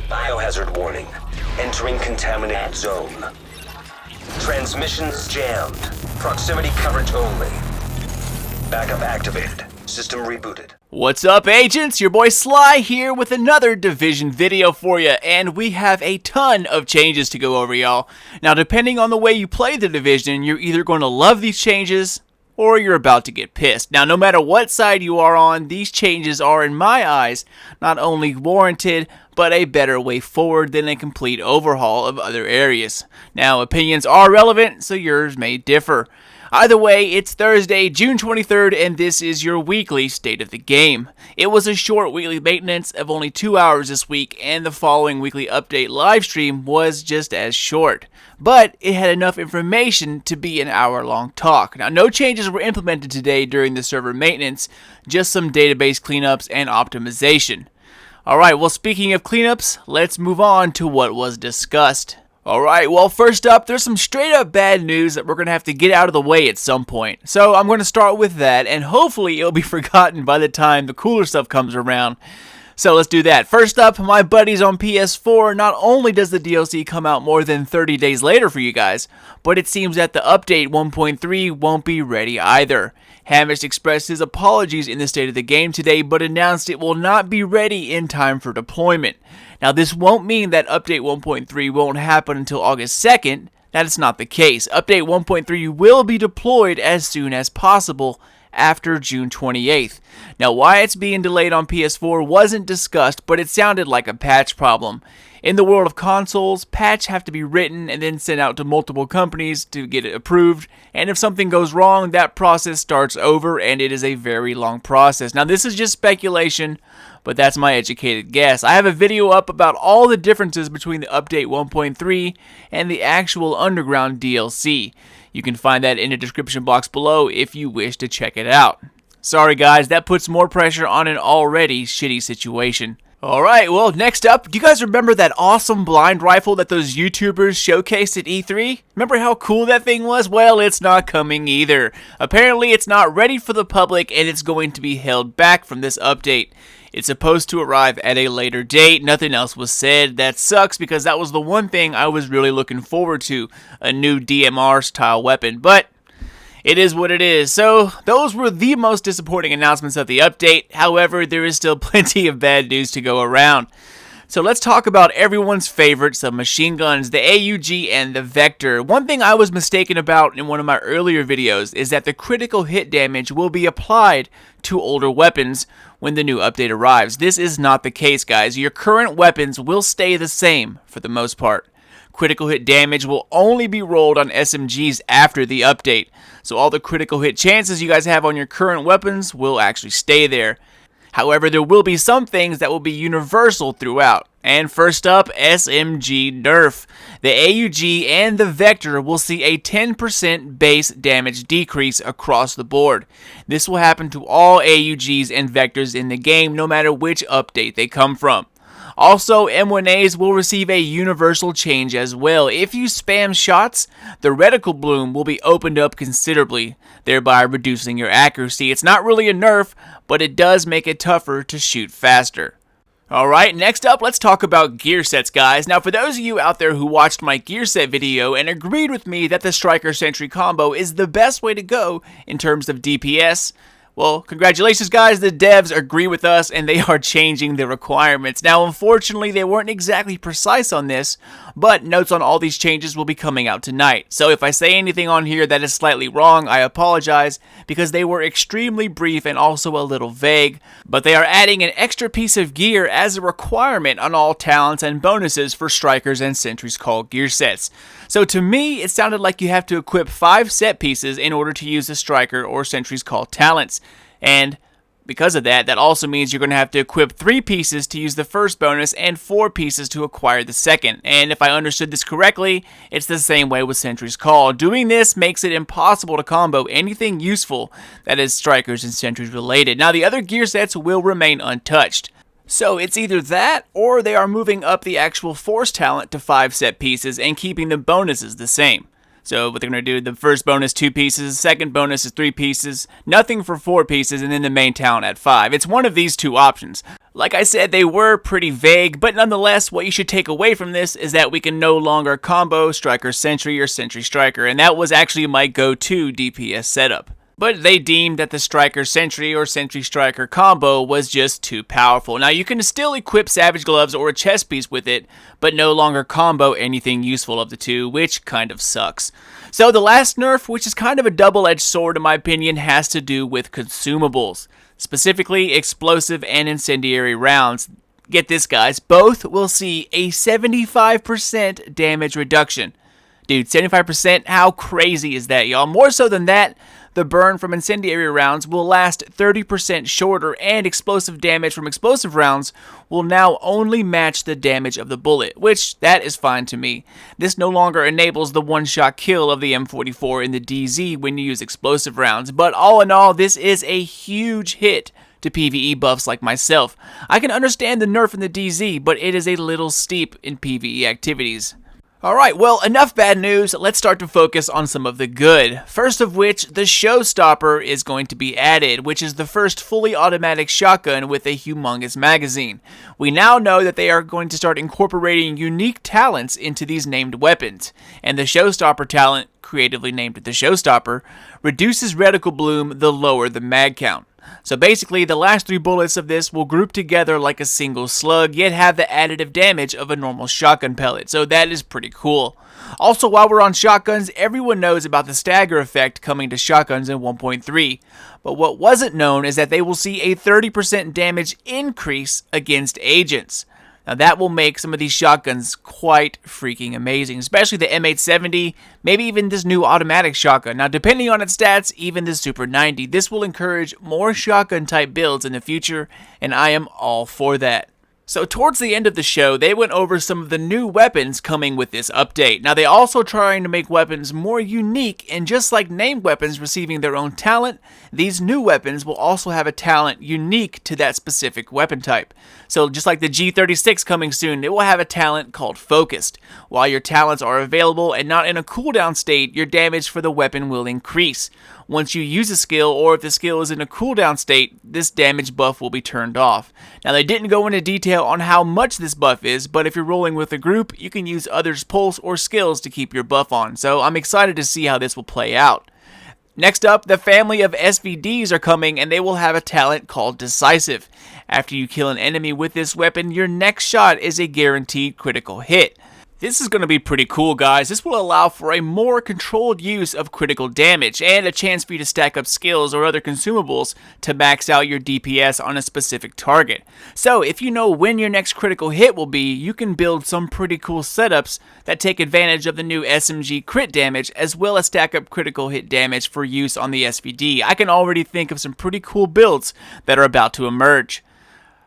Biohazard warning. Entering contaminated zone. Transmissions jammed. Proximity coverage only. Backup activated. System rebooted. What's up, agents? Your boy Sly here with another Division video for you, and we have a ton of changes to go over, y'all. Now, depending on the way you play the Division, you're either going to love these changes or you're about to get pissed. Now, no matter what side you are on, these changes are, in my eyes, not only warranted, but a better way forward than a complete overhaul of other areas. Now, opinions are relevant, so yours may differ. Either way, it's Thursday, June 23rd, and this is your weekly State of the Game. It was a short weekly maintenance of only 2 hours this week, and the following weekly update livestream was just as short. But it had enough information to be an hour-long talk. Now, no changes were implemented today during the server maintenance, just some database cleanups and optimization. Alright, well, speaking of cleanups, let's move on to what was discussed. Alright, well, first up, there's some straight up bad news that we're going to have to get out of the way at some point. So I'm going to start with that, and hopefully it'll be forgotten by the time the cooler stuff comes around. So let's do that. First up, my buddies on PS4, not only does the DLC come out more than 30 days later for you guys, but it seems that the update 1.3 won't be ready either. Hamish expressed his apologies in the State of the Game today, but announced it will not be ready in time for deployment. Now, this won't mean that Update 1.3 won't happen until August 2nd. That is not the case. Update 1.3 will be deployed as soon as possible after June 28th. Now, why it's being delayed on PS4 wasn't discussed, but it sounded like a patch problem. In the world of consoles, patches have to be written and then sent out to multiple companies to get it approved, and if something goes wrong, that process starts over, and it is a very long process. Now, this is just speculation, but that's my educated guess. I have a video up about all the differences between the Update 1.3 and the actual Underground DLC. You can find that in the description box below if you wish to check it out. Sorry guys, that puts more pressure on an already shitty situation. Alright, well, next up, do you guys remember that awesome blind rifle that those YouTubers showcased at E3? Remember how cool that thing was? Well, it's not coming either. Apparently, it's not ready for the public, and it's going to be held back from this update. It's supposed to arrive at a later date. Nothing else was said. That sucks because that was the one thing I was really looking forward to, a new DMR-style weapon, but it is what it is. So, those were the most disappointing announcements of the update. However, there is still plenty of bad news to go around. So let's talk about everyone's favorite submachine guns, the AUG and the Vector. One thing I was mistaken about in one of my earlier videos is that the critical hit damage will be applied to older weapons when the new update arrives. This is not the case, guys. Your current weapons will stay the same for the most part. Critical hit damage will only be rolled on SMGs after the update. So all the critical hit chances you guys have on your current weapons will actually stay there. However, there will be some things that will be universal throughout. And first up, SMG Nerf. The AUG and the Vector will see a 10% base damage decrease across the board. This will happen to all AUGs and Vectors in the game, no matter which update they come from. Also, M1As will receive a universal change as well. If you spam shots, the reticle bloom will be opened up considerably, thereby reducing your accuracy. It's not really a nerf, but it does make it tougher to shoot faster. Alright, next up, let's talk about gear sets, guys. Now, for those of you out there who watched my gear set video and agreed with me that the Striker Sentry combo is the best way to go in terms of DPS, well, congratulations guys, the devs agree with us and they are changing the requirements. Now, unfortunately, they weren't exactly precise on this, but notes on all these changes will be coming out tonight. So if I say anything on here that is slightly wrong, I apologize because they were extremely brief and also a little vague, but they are adding an extra piece of gear as a requirement on all talents and bonuses for Strikers and Sentries called gear sets. So to me, it sounded like you have to equip 5 set pieces in order to use the Striker or Sentries called talents. And because of that, that also means you're going to have to equip 3 pieces to use the first bonus and 4 pieces to acquire the second. And if I understood this correctly, it's the same way with Sentry's Call. Doing this makes it impossible to combo anything useful that is Strikers and Sentries related. Now, the other gear sets will remain untouched. So it's either that, or they are moving up the actual Force talent to 5 set pieces and keeping the bonuses the same. So what they're going to do, the first bonus 2 pieces, second bonus is 3 pieces, nothing for 4 pieces, and then the main talent at 5. It's one of these 2 options. Like I said, they were pretty vague, but nonetheless, what you should take away from this is that we can no longer combo Striker Sentry or Sentry Striker, and that was actually my go-to DPS setup. But they deemed that the Striker Sentry or Sentry Striker combo was just too powerful. Now you can still equip Savage Gloves or a chest piece with it, but no longer combo anything useful of the 2, which kind of sucks. So the last nerf, which is kind of a double-edged sword in my opinion, has to do with consumables. Specifically, explosive and incendiary rounds. Get this guys, both will see a 75% damage reduction. Dude, 75%? How crazy is that, y'all? More so than that, the burn from incendiary rounds will last 30% shorter, and explosive damage from explosive rounds will now only match the damage of the bullet, which, that is fine to me. This no longer enables the one-shot kill of the M44 in the DZ when you use explosive rounds, but all in all, this is a huge hit to PvE buffs like myself. I can understand the nerf in the DZ, but it is a little steep in PvE activities. Alright, well, enough bad news, let's start to focus on some of the good. First of which, the Showstopper is going to be added, which is the first fully automatic shotgun with a humongous magazine. We now know that they are going to start incorporating unique talents into these named weapons, and the Showstopper talent, creatively named the Showstopper, reduces reticle bloom the lower the mag count. So basically, the last 3 bullets of this will group together like a single slug, yet have the additive damage of a normal shotgun pellet, so that is pretty cool. Also, while we're on shotguns, everyone knows about the stagger effect coming to shotguns in 1.3, but what wasn't known is that they will see a 30% damage increase against agents. Now that will make some of these shotguns quite freaking amazing, especially the M870, maybe even this new automatic shotgun. Now depending on its stats, even the Super 90, this will encourage more shotgun type builds in the future, and I am all for that. So towards the end of the show, they went over some of the new weapons coming with this update. Now they also trying to make weapons more unique, and just like named weapons receiving their own talent, these new weapons will also have a talent unique to that specific weapon type. So just like the G36 coming soon, it will have a talent called Focused. While your talents are available and not in a cooldown state, your damage for the weapon will increase. Once you use a skill, or if the skill is in a cooldown state, this damage buff will be turned off. Now they didn't go into detail on how much this buff is, but if you're rolling with a group, you can use others' pulse or skills to keep your buff on, so I'm excited to see how this will play out. Next up, the family of SVDs are coming, and they will have a talent called Decisive. After you kill an enemy with this weapon, your next shot is a guaranteed critical hit. This is going to be pretty cool, guys. This will allow for a more controlled use of critical damage and a chance for you to stack up skills or other consumables to max out your DPS on a specific target. So if you know when your next critical hit will be, you can build some pretty cool setups that take advantage of the new SMG crit damage, as well as stack up critical hit damage for use on the SVD. I can already think of some pretty cool builds that are about to emerge.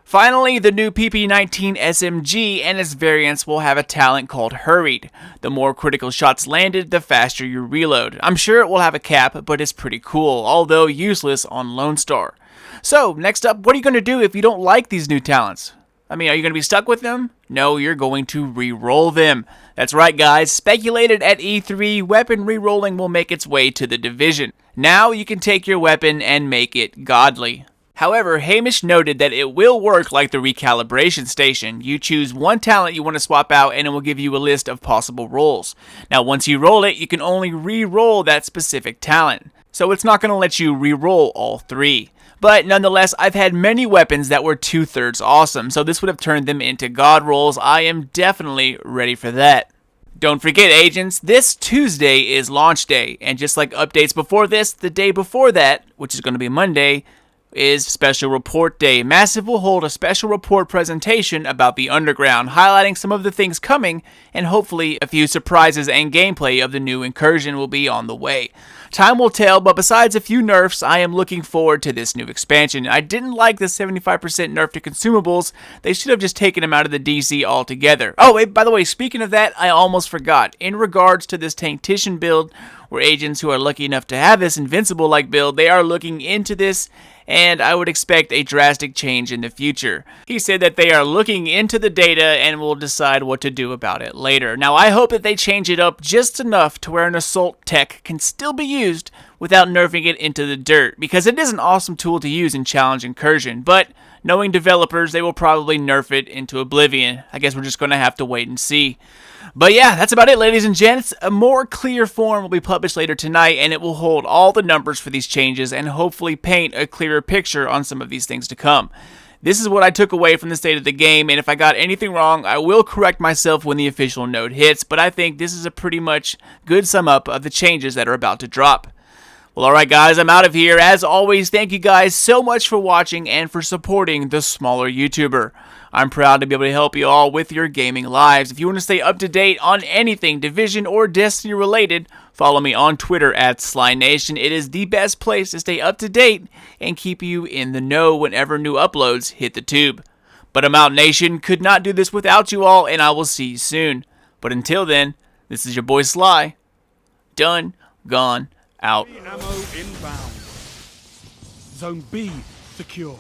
Finally, the new PP19 SMG and its variants will have a talent called Hurried. The more critical shots landed, the faster you reload. I'm sure it will have a cap, but it's pretty cool, although useless on Lone Star. So, next up, what are you going to do if you don't like these new talents? I mean, are you going to be stuck with them? No, you're going to re-roll them. That's right, guys. Speculated at E3, weapon re-rolling will make its way to the Division. Now you can take your weapon and make it godly. However, Hamish noted that it will work like the recalibration station. You choose one talent you want to swap out, and it will give you a list of possible rolls. Now, once you roll it, you can only re-roll that specific talent. So it's not going to let you re-roll all 3. But nonetheless, I've had many weapons that were 2/3 awesome, so this would have turned them into god rolls. I am definitely ready for that. Don't forget, agents, this Tuesday is launch day, and just like updates before this, the day before that, which is going to be Monday, is Special Report Day. Massive will hold a special report presentation about the Underground, highlighting some of the things coming, and hopefully a few surprises and gameplay of the new incursion will be on the way. Time will tell, but besides a few nerfs, I am looking forward to this new expansion. I didn't like the 75% nerf to consumables. They should have just taken them out of the DC altogether. Oh, by the way, speaking of that, I almost forgot. In regards to this Tanctician build, where agents who are lucky enough to have this Invincible-like build, they are looking into this, and I would expect a drastic change in the future. He said that they are looking into the data and will decide what to do about it later. Now, I hope that they change it up just enough to where an assault tech can still be used without nerfing it into the dirt, because it is an awesome tool to use in Challenge Incursion, but knowing developers, they will probably nerf it into oblivion. I guess we're just going to have to wait and see. But yeah, that's about it, ladies and gents. A more clear form will be published later tonight, and it will hold all the numbers for these changes and hopefully paint a clearer picture on some of these things to come. This is what I took away from the state of the game, and if I got anything wrong, I will correct myself when the official note hits, but I think this is a pretty much good sum up of the changes that are about to drop. Well, alright guys, I'm out of here. As always, thank you guys so much for watching and for supporting the smaller YouTuber. I'm proud to be able to help you all with your gaming lives. If you want to stay up to date on anything Division or Destiny related, follow me on Twitter at SlyNation. It is the best place to stay up to date and keep you in the know whenever new uploads hit the tube. But I'm out, Nation. Could not do this without you all, and I will see you soon. But until then, this is your boy Sly. Done, gone, out. Ammo inbound. Zone B secure.